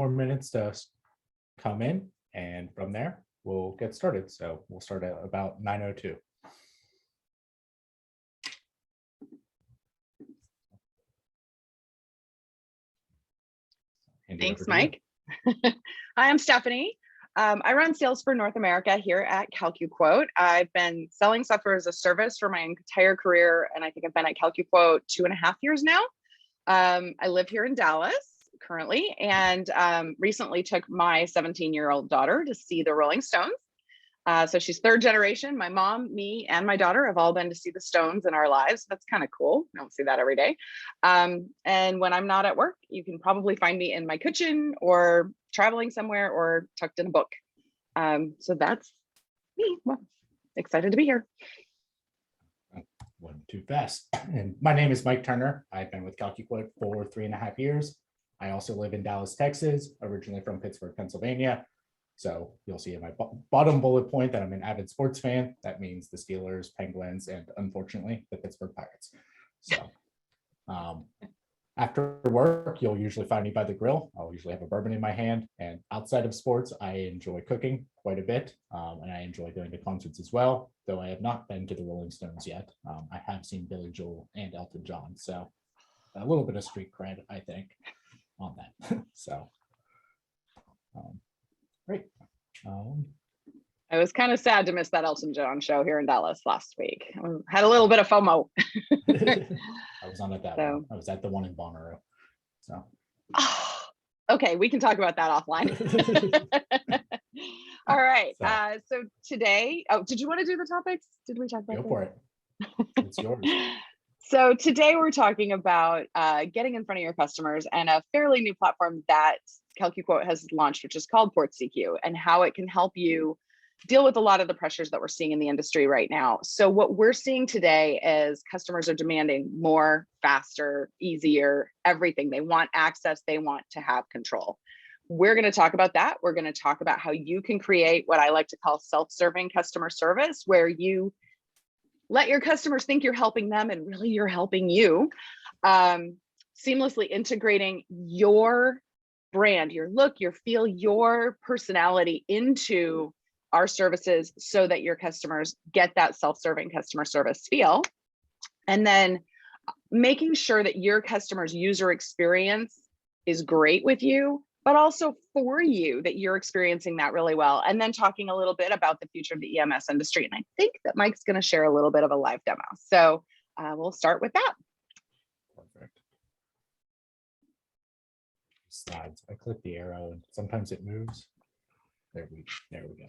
more minutes to come in, and from there we'll get started. So we'll start at about 9:02. Thanks, Mike. Hi, I'm Stephanie. I run sales for North America here at CalcuQuote. I've been selling software as a service for my entire career, and I think I've been at CalcuQuote 2.5 years now. I live here in Dallas currently, and recently took my 17-year-old daughter to see the Rolling Stones. So she's third generation. My mom, me, and my daughter have all been to see the Stones in our lives. That's kind of cool. I don't see that every day. And when I'm not at work, you can probably find me in my kitchen or traveling somewhere or tucked in a book. So that's me. Well, excited to be here. Wasn't too fast. And my name is Mike Turner. I've been with CalcuQuote for 3.5 years. I also live in Dallas, Texas, originally from Pittsburgh, Pennsylvania. So you'll see in my bottom bullet point that I'm an avid sports fan. That means the Steelers, Penguins, and unfortunately the Pittsburgh Pirates. So after work, you'll usually find me by the grill. I'll usually have a bourbon in my hand. And outside of sports, I enjoy cooking quite a bit. And I enjoy going to concerts as well, though I have not been to the Rolling Stones yet. I have seen Billy Joel and Elton John. So a little bit of street cred, I think, on that. So great. I was kind of sad to miss that Elton John show here in Dallas last week. I had a little bit of FOMO. I was on at that one. I was at the one in Bonnaroo. So okay, we can talk about that offline. All right. So today, did you want to do the topics? Did we talk about Go for it. It's yours. So today we're talking about getting in front of your customers and a fairly new platform that CalcuQuote has launched, which is called PortCQ, and how it can help you deal with a lot of the pressures that we're seeing in the industry right now. So what we're seeing today is customers are demanding more, faster, easier, everything. They want access, they want to have control. We're going to talk about that. We're going to talk about how you can create what I like to call self-serving customer service, where you let your customers think you're helping them and really you're helping you. Seamlessly integrating your brand, your look, your feel, your personality into our services so that your customers get that self-serving customer service feel. And then making sure that your customer's user experience is great with you, but also for you, that you're experiencing that really well. And then talking a little bit about the future of the EMS industry. And I think that Mike's going to share a little bit of a live demo. So we'll start with that. Perfect. Slides. I click the arrow and sometimes it moves. There we go.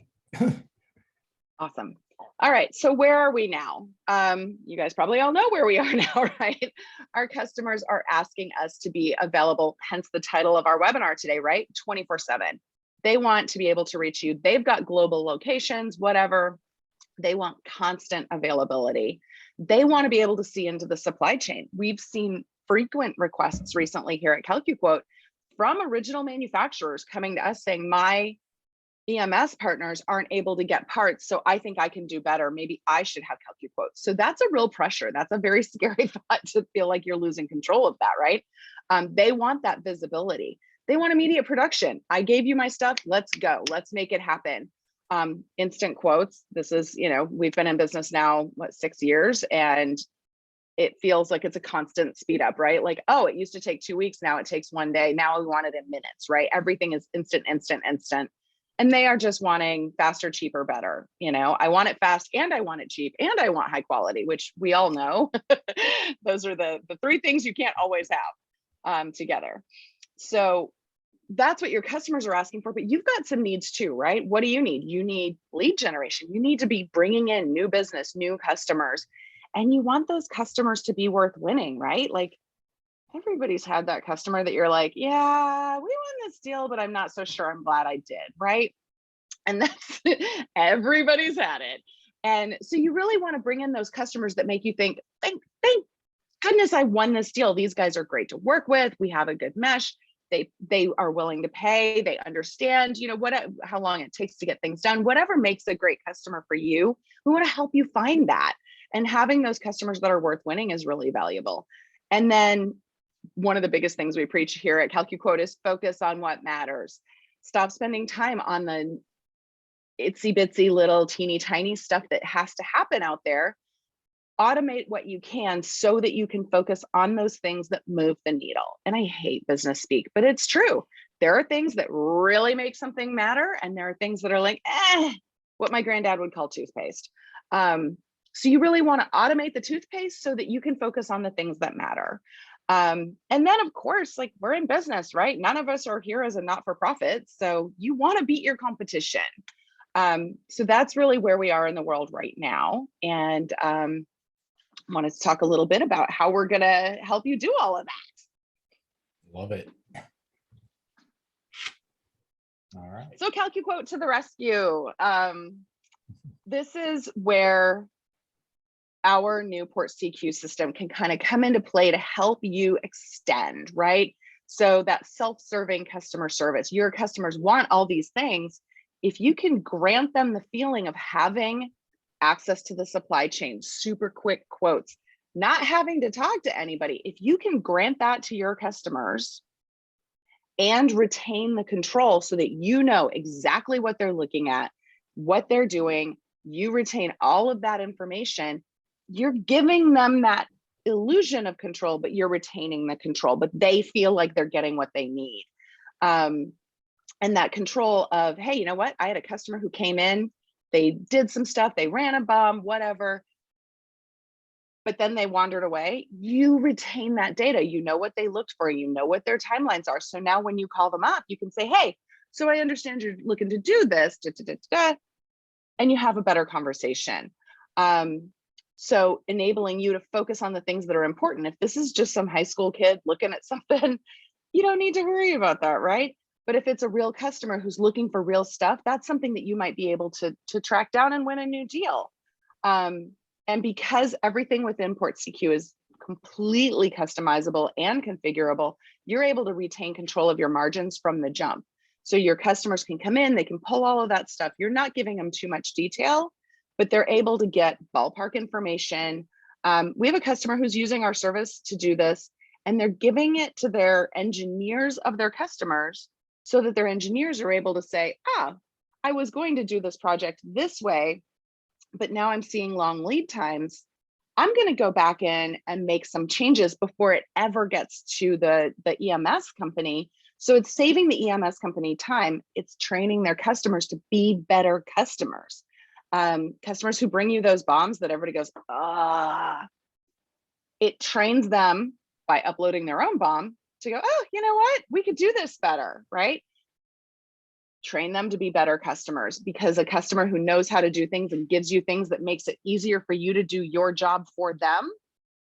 Awesome. All right, so where are we now? You guys probably all know where we are now, right? Our customers are asking us to be available, hence the title of our webinar today, right? 24/7. They want to be able to reach you. They've got global locations, whatever. They want constant availability. They want to be able to see into the supply chain. We've seen frequent requests recently here at CalcuQuote from original manufacturers coming to us saying, my EMS partners aren't able to get parts, so I think I can do better. Maybe I should have CalcuQuote. So that's a real pressure. That's a very scary thought, to feel like you're losing control of that, right? They want that visibility. They want immediate production. I gave you my stuff. Let's go. Let's make it happen. Instant quotes. This is, we've been in business now, 6 years, and it feels like it's a constant speed up, right? Like, oh, it used to take 2 weeks. Now it takes 1 day. Now we want it in minutes, right? Everything is instant, instant, instant. And they are just wanting faster, cheaper, better. I want it fast and I want it cheap and I want high quality, which we all know. Those are the three things you can't always have together. So that's what your customers are asking for, but you've got some needs too, right? What do you need? You need lead generation. You need to be bringing in new business, new customers, and you want those customers to be worth winning, right? Like, everybody's had that customer that you're like, yeah, we won this deal, but I'm not so sure I'm glad I did, right? And that's everybody's had it. And so you really want to bring in those customers that make you think, thank goodness I won this deal. These guys are great to work with. We have a good mesh. They are willing to pay. They understand, how long it takes to get things done. Whatever makes a great customer for you, we want to help you find that. And having those customers that are worth winning is really valuable. And then one of the biggest things we preach here at CalcuQuote is focus on what matters. Stop spending time on the itsy bitsy little teeny tiny stuff that has to happen out there. Automate what you can so that you can focus on those things that move the needle. And I hate business speak, but it's true. There are things that really make something matter, and there are things that are like, what my granddad would call toothpaste. So you really want to automate the toothpaste so that you can focus on the things that matter. And then of course, like, we're in business, right? None of us are here as a not-for-profit. So you want to beat your competition. So that's really where we are in the world right now. And wanted to talk a little bit about how we're going to help you do all of that. Love it. All right. So CalcuQuote to the rescue. This is where our new PortCQ system can kind of come into play to help you extend, right? So that self-serving customer service, your customers want all these things. If you can grant them the feeling of having access to the supply chain, super quick quotes, not having to talk to anybody, if you can grant that to your customers and retain the control so that you know exactly what they're looking at, what they're doing, you retain all of that information, you're giving them that illusion of control, but you're retaining the control, but they feel like they're getting what they need. And that control of, hey, you know what? I had a customer who came in, they did some stuff, they ran a bomb, whatever, but then they wandered away. You retain that data. You know what they looked for, you know what their timelines are. So now when you call them up, you can say, hey, so I understand you're looking to do this, and you have a better conversation. So enabling you to focus on the things that are important. If this is just some high school kid looking at something, you don't need to worry about that, right? But if it's a real customer who's looking for real stuff, that's something that you might be able to track down and win a new deal. And because everything within PortCQ is completely customizable and configurable, you're able to retain control of your margins from the jump. So your customers can come in, they can pull all of that stuff. You're not giving them too much detail, but they're able to get ballpark information. We have a customer who's using our service to do this, and they're giving it to their engineers of their customers so that their engineers are able to say, I was going to do this project this way, but now I'm seeing long lead times. I'm going to go back in and make some changes before it ever gets to the EMS company. So it's saving the EMS company time. It's training their customers to be better customers. Customers who bring you those bombs that everybody goes, it trains them by uploading their own bomb to go, oh, you know what? We could do this better, right? Train them to be better customers, because a customer who knows how to do things and gives you things that makes it easier for you to do your job for them,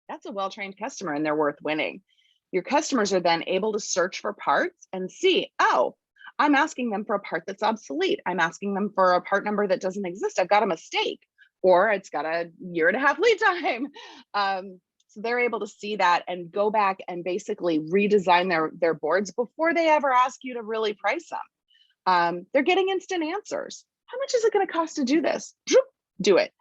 that's a well-trained customer and they're worth winning. Your customers are then able to search for parts and see, oh, I'm asking them for a part that's obsolete. I'm asking them for a part number that doesn't exist. I've got a mistake, or it's got a 1.5 year lead time. So they're able to see that and go back and basically redesign their boards before they ever ask you to really price them. They're getting instant answers. How much is it going to cost to do this? Do it.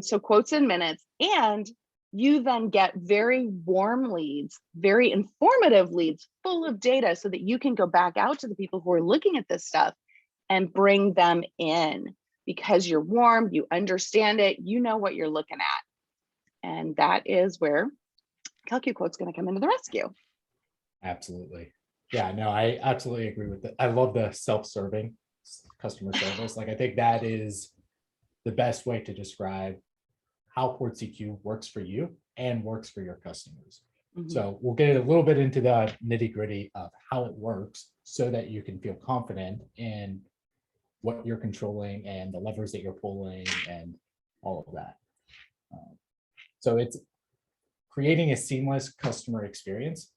So quotes in minutes, and you then get very warm leads, very informative leads full of data so that you can go back out to the people who are looking at this stuff and bring them in, because you're warm, you understand it, you know what you're looking at. And that is where CalcuQuote's going to come into the rescue. Absolutely. Yeah, no, I absolutely agree with that. I love the self-serving customer service. Like, I think that is the best way to describe how PortCQ works for you and works for your customers. Mm-hmm. So we'll get a little bit into the nitty-gritty of how it works so that you can feel confident in what you're controlling and the levers that you're pulling and all of that. So it's creating a seamless customer experience.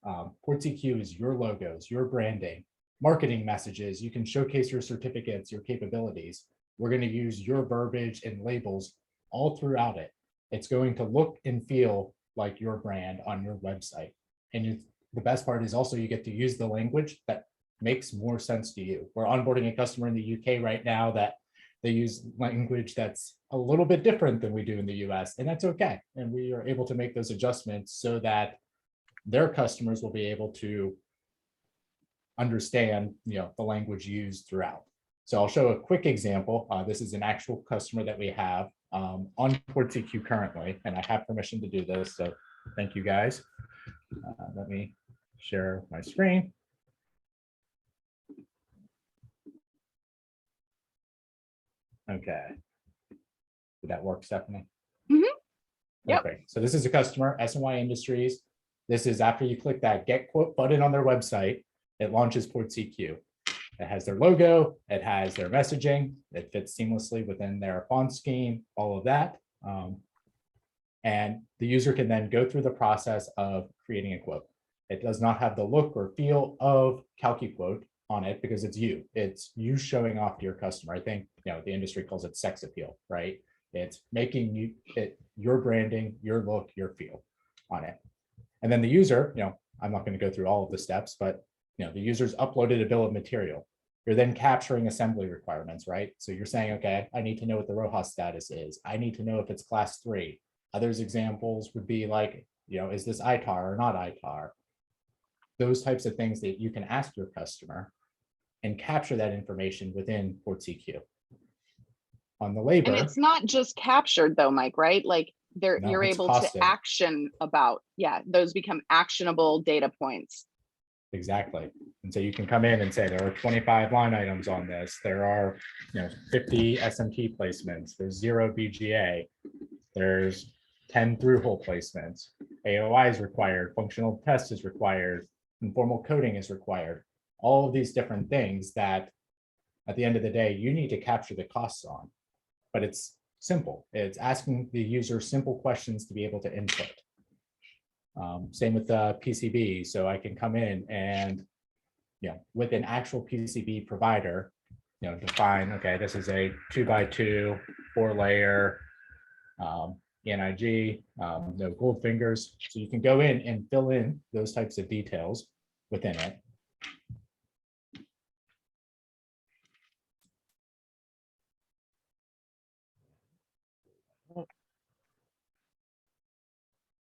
PortCQ is your logos, your branding, marketing messages. You can showcase your certificates, your capabilities. We're going to use your verbiage and labels all throughout it. It's going to look and feel like your brand on your website. And the best part is also you get to use the language that makes more sense to you. We're onboarding a customer in the UK right now that they use language that's a little bit different than we do in the US, and that's okay. And we are able to make those adjustments so that their customers will be able to understand, the language used throughout. So I'll show a quick example. This is an actual customer that we have on PortCQ currently, and I have permission to do this. So thank you guys. Let me share my screen. Okay. Did that work, Stephanie? Mm-hmm. Yep. Okay. So this is a customer, S&Y Industries. This is after you click that get quote button on their website, it launches PortCQ. It has their logo, it has their messaging, it fits seamlessly within their font scheme, all of that. And the user can then go through the process of creating a quote. It does not have the look or feel of CalcuQuote on it because it's you showing off to your customer. I think the industry calls it sex appeal, right? It's making your branding, your look, your feel on it. And then the user, I'm not going to go through all of the steps, but the user's uploaded a bill of material. You're then capturing assembly requirements, right? So you're saying, okay, I need to know what the RoHS status is. I need to know if it's class 3. Others examples would be like, is this ITAR or not ITAR? Those types of things that you can ask your customer and capture that information within PortCQ. On the labor. And it's not just captured though, Mike, right? Like you're able costed. to action about, those become actionable data points. Exactly. And so you can come in and say there are 25 line items on this. There are 50 SMT placements. There's 0 BGA. There's 10 through-hole placements. AOI is required. Functional test is required. Informal coding is required. All of these different things that at the end of the day, you need to capture the costs on. But it's simple. It's asking the user simple questions to be able to input. Same with the PCB. So I can come in and, with an actual PCB provider, define, okay, this is a 2x2, 4-layer, NIG, no gold fingers. So you can go in and fill in those types of details within it.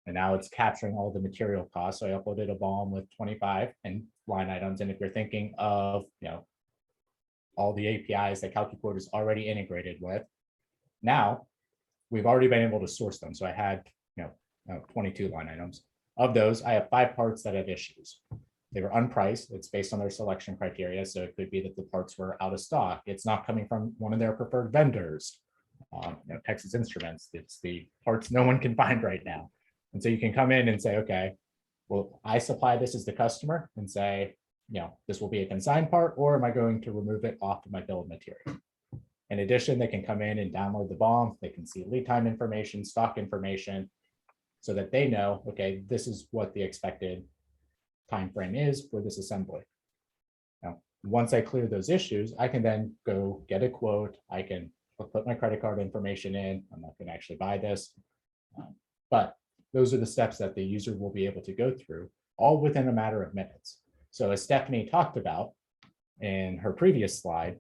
And now it's capturing all the material costs. So I uploaded a BOM with 25 and line items. And if you're thinking of, all the APIs that CalcuQuote is already integrated with, now we've already been able to source them. So I had, 22 line items. Of those, I have 5 parts that have issues. They were unpriced. It's based on their selection criteria. So it could be that the parts were out of stock. It's not coming from one of their preferred vendors. Texas Instruments, it's the parts no one can find right now. And so you can come in and say, okay, well, I supply this as the customer and say, this will be a consigned part, or am I going to remove it off of my bill of material? In addition, they can come in and download the BOM. They can see lead time information, stock information, so that they know, okay, this is what the expected time frame is for this assembly. Now, once I clear those issues, I can then go get a quote. I can put my credit card information in. I'm not going to actually buy this, but those are the steps that the user will be able to go through, all within a matter of minutes. So as Stephanie talked about in her previous slide,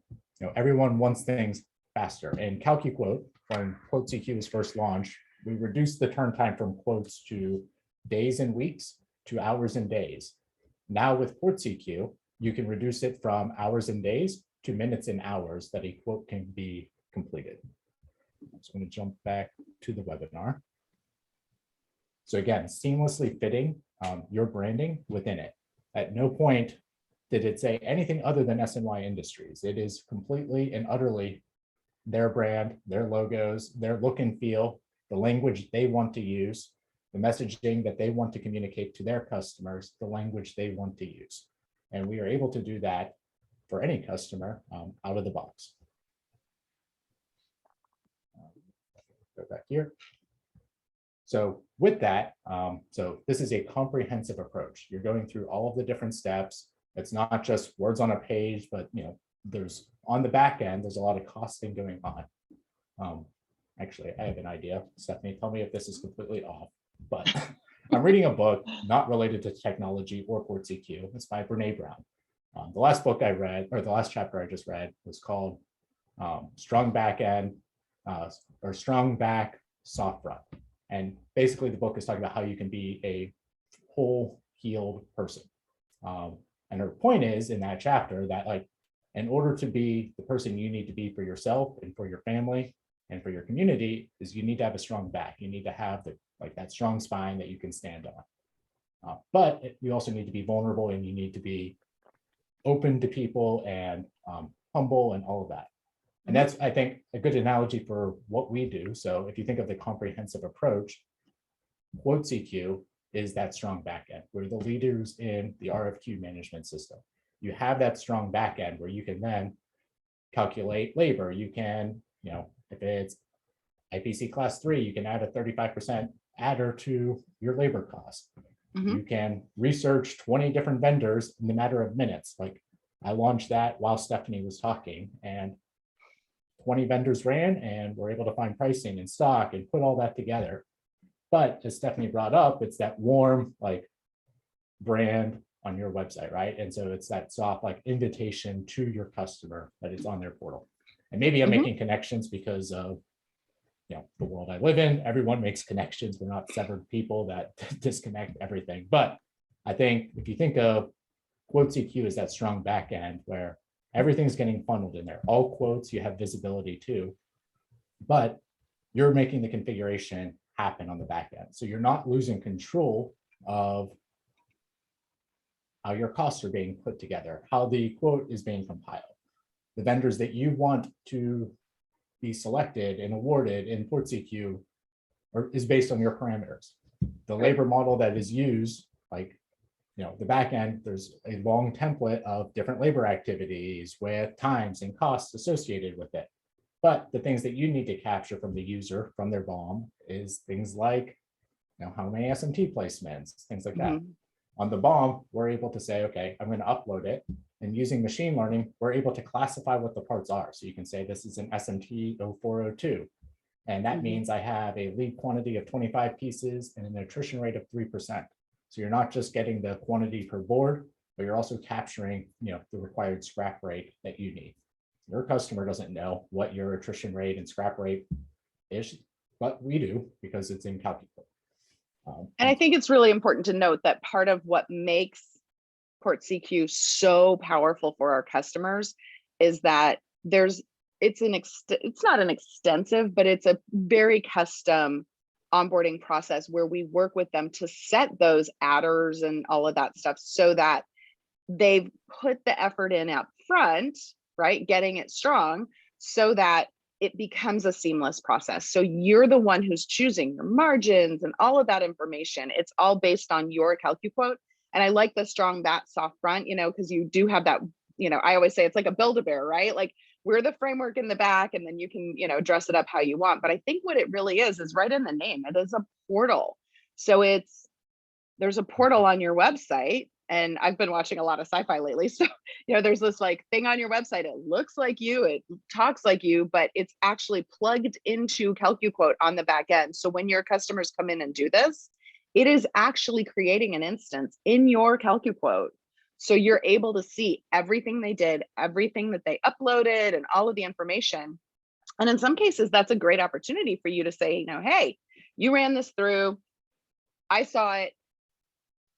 everyone wants things faster. And CalcuQuote, when PortCQ was first launched, we reduced the turn time from quotes to days and weeks to hours and days. Now with PortCQ, you can reduce it from hours and days to minutes and hours that a quote can be completed. I'm just going to jump back to the webinar. So again, seamlessly fitting your branding within it. At no point did it say anything other than S&Y Industries. It is completely and utterly their brand, their logos, their look and feel, the language they want to use, the messaging that they want to communicate to their customers, the language they want to use. And we are able to do that for any customer out of the box. Go back here. So with that, so this is a comprehensive approach. You're going through all of the different steps. It's not just words on a page, but there's on the back end, there's a lot of costing going on. Actually, I have an idea. Stephanie, tell me if this is completely off, but I'm reading a book not related to technology or PortCQ. It's by Brene Brown. The last book I read, or the last chapter I just read, was called Strong Back End or Strong Back Soft Front. And basically the book is talking about how you can be a whole healed person. And her point is in that chapter that like, in order to be the person you need to be for yourself and for your family and for your community, is you need to have a strong back. You need to have that strong spine that you can stand on. But you also need to be vulnerable, and you need to be open to people and humble and all of that. And that's, I think, a good analogy for what we do. So if you think of the comprehensive approach, PortCQ is that strong backend. We're the leaders in the RFQ management system. You have that strong backend where you can then calculate labor. You can, if it's IPC class 3, you can add a 35% adder to your labor cost. You can research 20 different vendors in the matter of minutes. Like I launched that while Stephanie was talking, and 20 vendors ran, and we're able to find pricing and stock and put all that together. But as Stephanie brought up, it's that warm brand on your website, right? And so it's that soft invitation to your customer that it's on their portal. And maybe I'm making connections because of the world I live in. Everyone makes connections. We're not severed people that disconnect everything. But I think if you think of PortCQ as that strong back end where everything's getting funneled in there, all quotes you have visibility to, but you're making the configuration happen on the back end. So you're not losing control of how your costs are being put together, how the quote is being compiled. The vendors that you want to be selected and awarded in PortCQ is based on your parameters. The labor model that is used, the back end, there's a long template of different labor activities with times and costs associated with it. But the things that you need to capture from the user, from their BOM, is things like, how many SMT placements, things like that. On the BOM, we're able to say, okay, I'm going to upload it. And using machine learning, we're able to classify what the parts are. So you can say this is an SMT 0402. And that means I have a lead quantity of 25 pieces and an attrition rate of 3%. So you're not just getting the quantity per board, but you're also capturing, the required scrap rate that you need. Your customer doesn't know what your attrition rate and scrap rate is, but we do because it's in CalcuQuote. And I think it's really important to note that part of what makes PortCQ so powerful for our customers is that it's not an extensive, but it's a very custom onboarding process where we work with them to set those adders and all of that stuff so that they've put the effort in up front, right? Getting it strong so that it becomes a seamless process. So you're the one who's choosing your margins and all of that information. It's all based on your CalcuQuote. And I like the strong back, soft front, because you do have that, I always say it's like a Build-A-Bear, right? Like we're the framework in the back, and then you can, dress it up how you want. But I think what it really is right in the name. It is a portal. So there's a portal on your website. And I've been watching a lot of sci-fi lately. So, there's this thing on your website. It looks like you, it talks like you, but it's actually plugged into CalcuQuote on the back end. So when your customers come in and do this, it is actually creating an instance in your CalcuQuote. So you're able to see everything they did, everything that they uploaded, and all of the information. And in some cases, that's a great opportunity for you to say, hey, you ran this through, I saw it,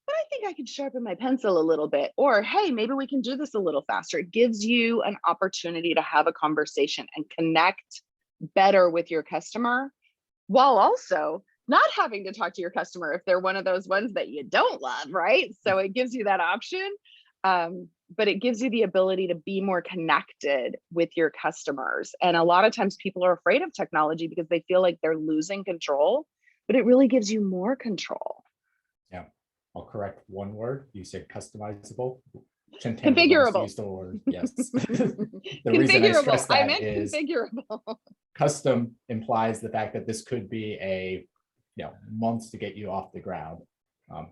but I think I can sharpen my pencil a little bit. Or, hey, maybe we can do this a little faster. It gives you an opportunity to have a conversation and connect better with your customer, while also not having to talk to your customer if they're one of those ones that you don't love, right? So it gives you that option, but it gives you the ability to be more connected with your customers. And a lot of times people are afraid of technology because they feel like they're losing control, but it really gives you more control. Yeah, I'll correct one word. You said customizable. Configurable. Used the word. Yes. The reason I stress that is configurable. Custom implies the fact that this could be a months to get you off the ground.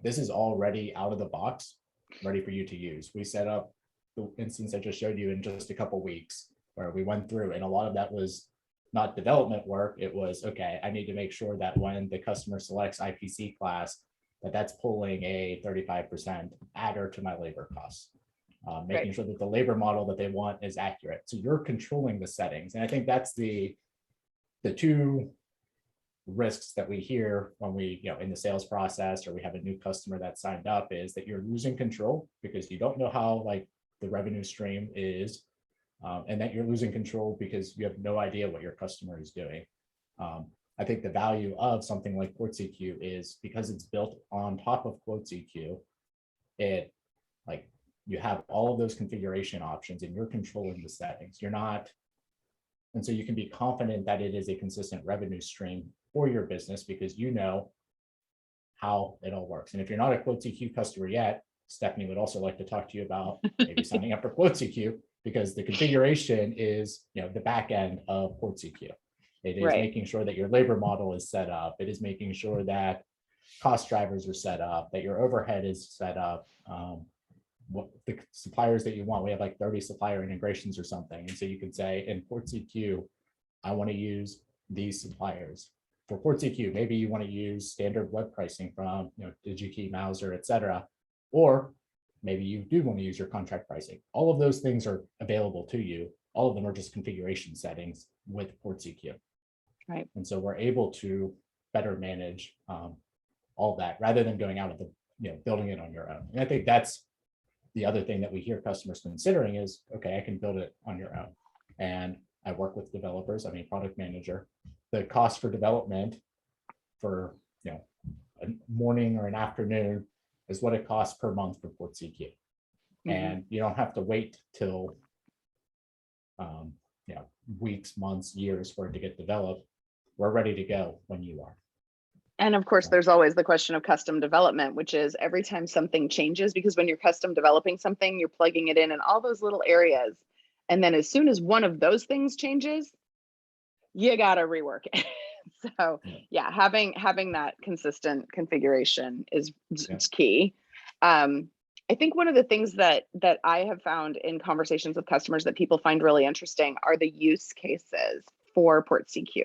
This is already out of the box, ready for you to use. We set up the instance I just showed you in just a couple weeks, where we went through, and a lot of that was not development work. It was, okay, I need to make sure that when the customer selects IPC class, that's pulling a 35% adder to my labor costs. Making sure that the labor model that they want is accurate. So you're controlling the settings. And I think that's the two risks that we hear when we, in the sales process, or we have a new customer that signed up, is that you're losing control because you don't know how like the revenue stream is, and that you're losing control because you have no idea what your customer is doing. I think the value of something like PortCQ is because it's built on top of QuoteCQ, it like you have all of those configuration options and you're controlling the settings. You're not, and so you can be confident that it is a consistent revenue stream for your business because you know how it all works. And if you're not a QuoteCQ customer yet, Stephanie would also like to talk to you about maybe signing up for QuoteCQ, because the configuration is, the back end of PortCQ. It is Right. making sure that your labor model is set up. It is making sure that cost drivers are set up, that your overhead is set up, what the suppliers that you want. We have like 30 supplier integrations or something. And so you can say in PortCQ, I want to use these suppliers. For PortCQ, maybe you want to use standard web pricing from DigiKey, Mauser, et cetera. Or maybe you do want to use your contract pricing. All of those things are available to you. All of them are just configuration settings with PortCQ. Right. And so we're able to better manage all that rather than going out of the, building it on your own. And I think that's the other thing that we hear customers considering is, okay, I can build it on your own. And I work with developers. I'm a product manager. The cost for development for, a morning or an afternoon is what it costs per month for PortCQ. Mm-hmm. And you don't have to wait till weeks, months, years for it to get developed. We're ready to go when you are. And of course, there's always the question of custom development, which is every time something changes, because when you're custom developing something, you're plugging it in all those little areas. And then as soon as one of those things changes, you got to rework it. So yeah, having that consistent configuration is key. I think one of the things that I have found in conversations with customers that people find really interesting are the use cases for PortCQ.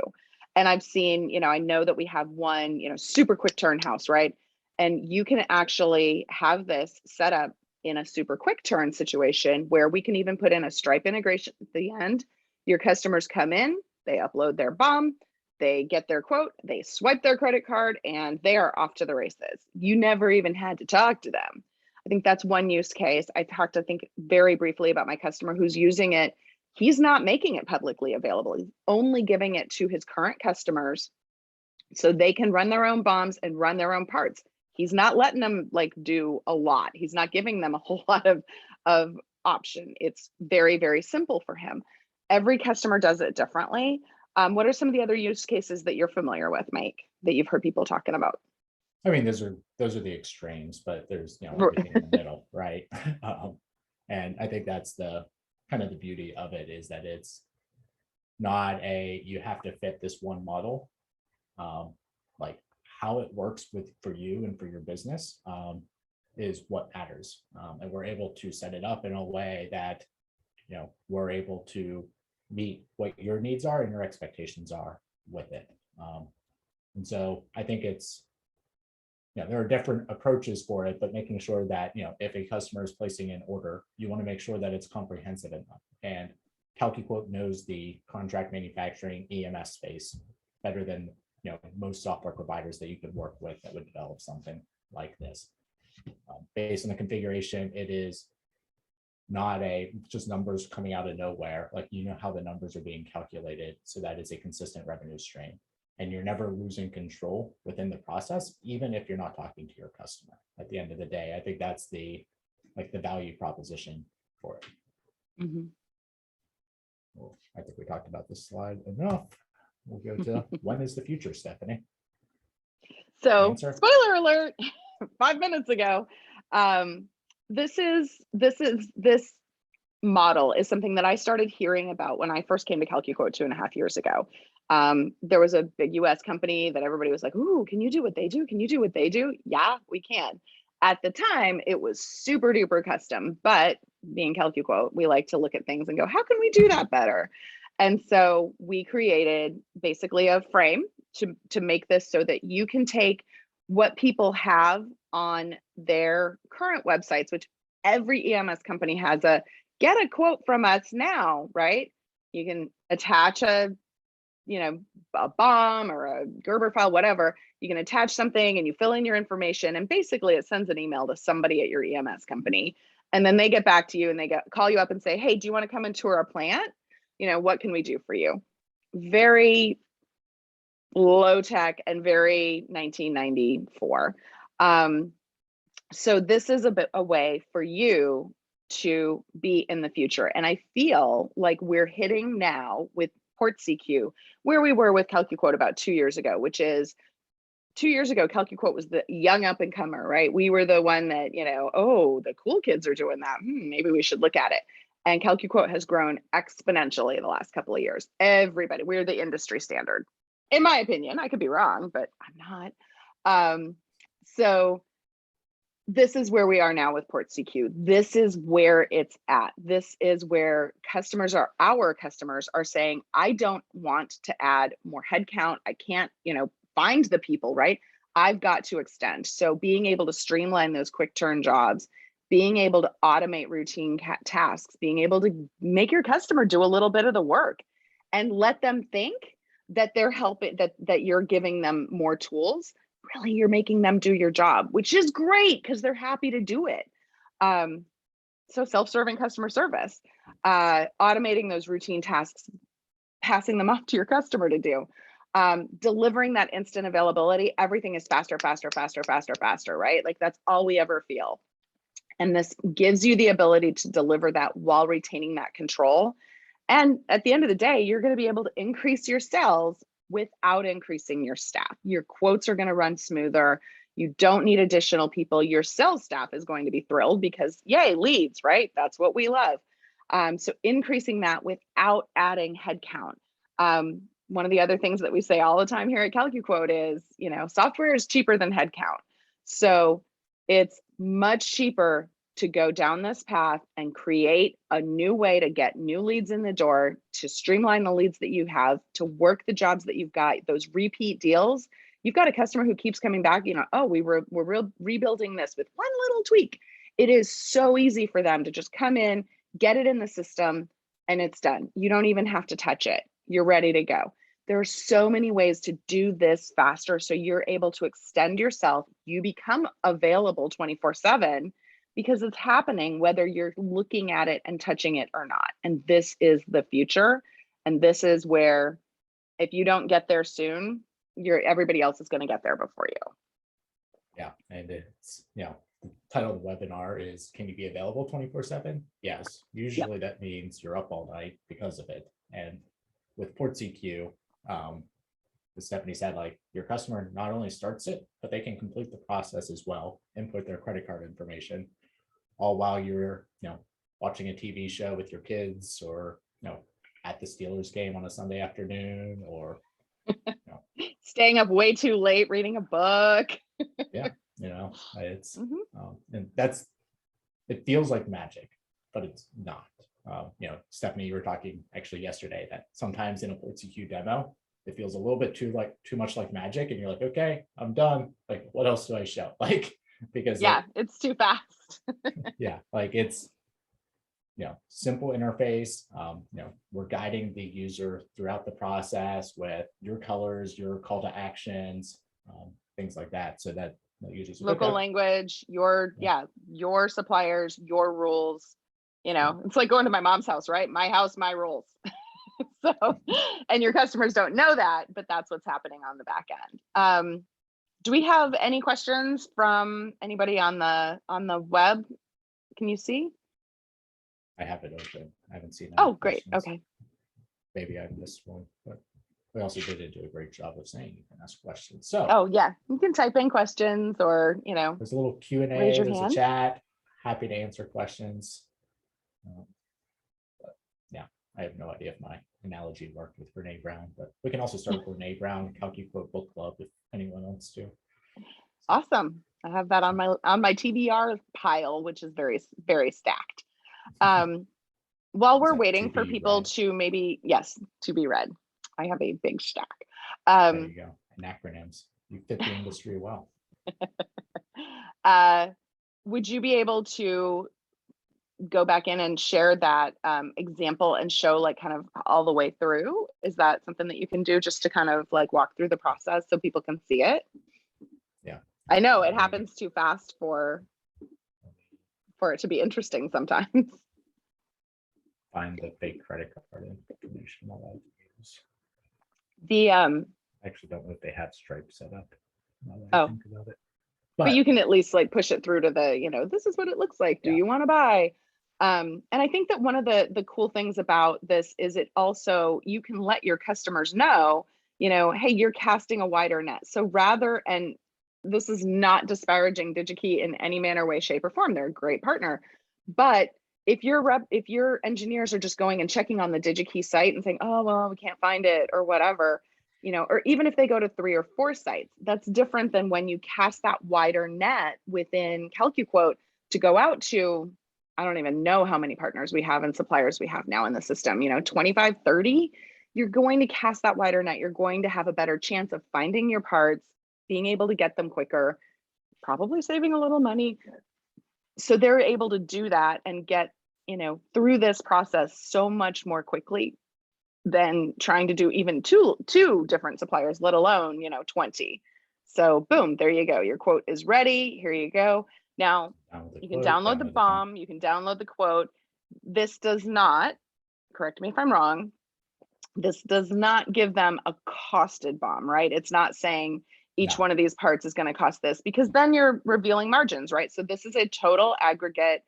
And I've seen, I know that we have one, super quick turn house, right? And you can actually have this set up in a super quick turn situation where we can even put in a Stripe integration at the end. Your customers come in, they upload their BOM, they get their quote, they swipe their credit card, and they are off to the races. You never even had to talk to them. I think that's one use case. I talked, I think, very briefly about my customer who's using it. He's not making it publicly available. He's only giving it to his current customers so they can run their own BOMs and run their own parts. He's not letting them do a lot. He's not giving them a whole lot of option. It's very, very simple for him. Every customer does it differently. What are some of the other use cases that you're familiar with, Mike, that you've heard people talking about? I mean, those are the extremes, but there's everything in the middle, right? And I think that's the kind of the beauty of it, is that it's not you have to fit this one model. Like how it works for you and for your business is what matters. And we're able to set it up in a way that we're able to meet what your needs are and your expectations are with it. And so I think it's, there are different approaches for it, but making sure that, if a customer is placing an order, you want to make sure that it's comprehensive enough. And CalcuQuote knows the contract manufacturing EMS space better than, most software providers that you could work with that would develop something like this. Based on the configuration, it is not just numbers coming out of nowhere. Like, how the numbers are being calculated so that it's a consistent revenue stream. And you're never losing control within the process, even if you're not talking to your customer. At the end of the day, I think that's the value proposition for it. Mm-hmm. Well, I think we talked about this slide enough. We'll go to when is the future, Stephanie? So, spoiler alert, 5 minutes ago. This model is something that I started hearing about when I first came to CalcuQuote 2.5 years ago. There was a big US company that everybody was like, ooh, can you do what they do? Can you do what they do? Yeah, we can. At the time, it was super duper custom, but being CalcuQuote, we like to look at things and go, how can we do that better? And so we created basically a frame to make this so that you can take what people have on their current websites, which every EMS company has get a quote from us now, right? You can attach a a bomb or a Gerber file, whatever, you can attach something and you fill in your information, and basically it sends an email to somebody at your EMS company. And then they get back to you and they call you up and say, hey, do you want to come and tour our plant? What can we do for you? Very low tech and very 1994. So this is a way for you to be in the future. And I feel like we're hitting now with PortCQ where we were with CalcuQuote about 2 years ago, which is 2 years ago, CalcuQuote was the young up and comer, right? We were the one that, oh, the cool kids are doing that. Maybe we should look at it. And CalcuQuote has grown exponentially in the last couple of years. Everybody, we're the industry standard, in my opinion. I could be wrong, but I'm not. So this is where we are now with PortCQ. This is where it's at. This is where our customers are saying, I don't want to add more headcount. I can't, find the people, right? I've got to extend. So being able to streamline those quick turn jobs, being able to automate routine tasks, being able to make your customer do a little bit of the work and let them think that they're helping, that you're giving them more tools. Really, you're making them do your job, which is great because they're happy to do it. So self-serving customer service, automating those routine tasks, passing them off to your customer to do, delivering that instant availability. Everything is faster, right? Like that's all we ever feel. And this gives you the ability to deliver that while retaining that control. And at the end of the day, you're going to be able to increase your sales without increasing your staff. Your quotes are going to run smoother. You don't need additional people. Your sales staff is going to be thrilled because yay, leads, right? That's what we love. So increasing that without adding headcount. One of the other things that we say all the time here at CalcuQuote is, software is cheaper than headcount. So it's much cheaper to go down this path and create a new way to get new leads in the door, to streamline the leads that you have, to work the jobs that you've got, those repeat deals. You've got a customer who keeps coming back, we're rebuilding this with one little tweak. It is so easy for them to just come in, get it in the system, and it's done. You don't even have to touch it. You're ready to go. There are so many ways to do this faster. So you're able to extend yourself. You become available 24/7 because it's happening whether you're looking at it and touching it or not. And this is the future. And this is where, if you don't get there soon, everybody else is going to get there before you. Yeah. And it's, the title of the webinar is, can you be available 24/7? Yes. Usually that means you're up all night because of it. And with PortCQ, as Stephanie said, like your customer not only starts it, but they can complete the process as well, input their credit card information, all while you're, watching a TV show with your kids, or, at the Steelers game on a Sunday afternoon, or, staying up way too late, reading a book. Yeah. It's, and it feels like magic, but it's not. Stephanie, you were talking actually yesterday that sometimes in a PortCQ demo, it feels a little bit too much like magic, and you're like, okay, I'm done. Like, what else do I show? Like, because it's too fast. Like it's, simple interface. We're guiding the user throughout the process with your colors, your call to actions, things like that, so that the users local language, your suppliers, your rules. It's like going to my mom's house, right? My house, my rules. So, and your customers don't know that, but that's what's happening on the back end. Do we have any questions from anybody on the web? Can you see? I have it open. I haven't seen. Oh, great. Okay. Maybe I missed one, but we also did do a great job of saying you can ask questions. So, oh yeah, you can type in questions, or there's a little Q&A, there's a chat. Happy to answer questions. But yeah, I have no idea if my analogy worked with Brene Brown, but we can also start with Brene Brown CalcuQuote book club if anyone wants to. Awesome. I have that on my TBR pile, which is very, very stacked. While we're waiting for people to to be read. I have a big stack. There you go. And acronyms. You fit the industry well. Would you be able to go back in and share that example and show like kind of all the way through? Is that something that you can do just to kind of like walk through the process so people can see it? Yeah. I know it happens too fast for it to be interesting sometimes. Find the fake credit card information. The I actually don't know if they have Stripe set up. Now that I think about it. But you can at least like push it through to the, you know, this is what it looks like. Do you want to buy? And I think that one of the cool things about this is it also, you can let your customers know, you know, hey, you're casting a wider net. So rather, and this is not disparaging DigiKey in any manner, way, shape, or form. They're a great partner. But if your engineers are just going and checking on the DigiKey site and saying, oh, well, we can't find it or whatever, you know, or even if they go to 3 or 4 sites, that's different than when you cast that wider net within CalcuQuote to go out to, I don't even know how many partners we have and suppliers we have now in the system, you know, 25, 30, you're going to cast that wider net. You're going to have a better chance of finding your parts, being able to get them quicker, probably saving a little money. So they're able to do that and get, you know, through this process so much more quickly than trying to do even two different suppliers, let alone, you know, 20. So boom, there you go. Your quote is ready. Here you go. Now you can download the BOM, you can download the quote. This does not, correct me if I'm wrong, this does not give them a costed BOM, right? It's not saying each one of these parts is going to cost this, because then you're revealing margins, right? So this is a total aggregate,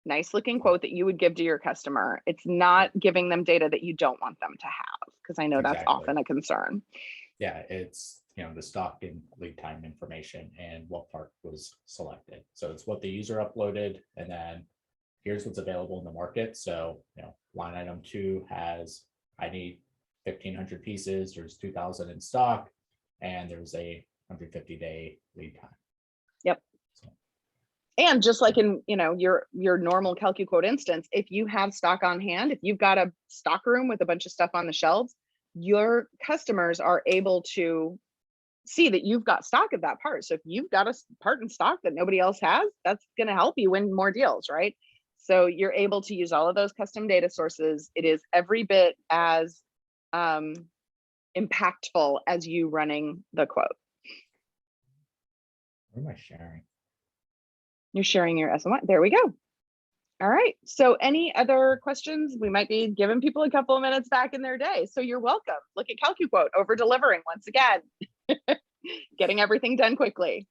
nice looking quote that you would give to your customer. It's not giving them data that you don't want them to have, because I know that's often a concern. Yeah, it's, you know, the stock and lead time information and what part was selected. So it's what the user uploaded, and then here's what's available in the market. So, you know, line item 2 has, I need 1,500 pieces, there's 2,000 in stock, and there's a 150-day lead time. Yep. So. And just like in, you know, your normal CalcuQuote instance, if you have stock on hand, if you've got a stock room with a bunch of stuff on the shelves, your customers are able to see that you've got stock of that part. So if you've got a part in stock that nobody else has, that's going to help you win more deals, right? So you're able to use all of those custom data sources. It is every bit as impactful as you running the quote. What am I sharing? You're sharing your SMY. There we go. All right. So any other questions? We might be giving people a couple of minutes back in their day. So you're welcome. Look at CalcuQuote, over delivering once again, getting everything done quickly.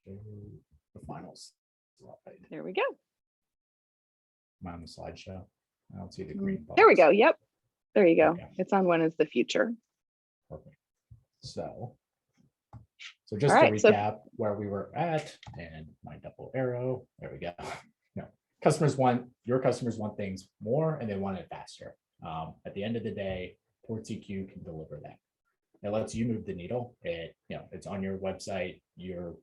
The final slide. There we go. I'm on the slideshow. I don't see the green box. There we go. Yep. There you go. Okay. It's on When is the Future. Perfect. So just to recap where we were at, and my double arrow, there we go. No, your customers want things more, and they want it faster. At the end of the day, PortCQ can deliver that. It lets you move the needle. It's on your website. You're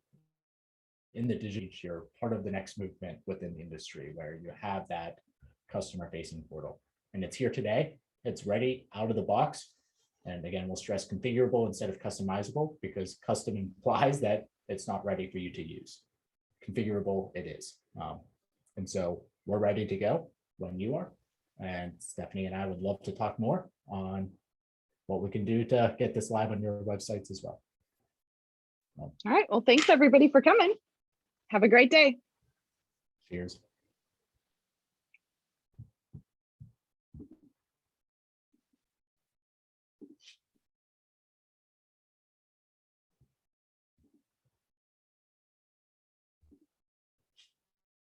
in the digital, you're part of the next movement within the industry where you have that customer facing portal, and it's here today. It's ready out of the box. And again, we'll stress configurable instead of customizable, because custom implies that it's not ready for you to use. Configurable it is. And so we're ready to go when you are. And Stephanie and I would love to talk more on what we can do to get this live on your websites as well. All right. Well, thanks everybody for coming. Have a great day. Cheers.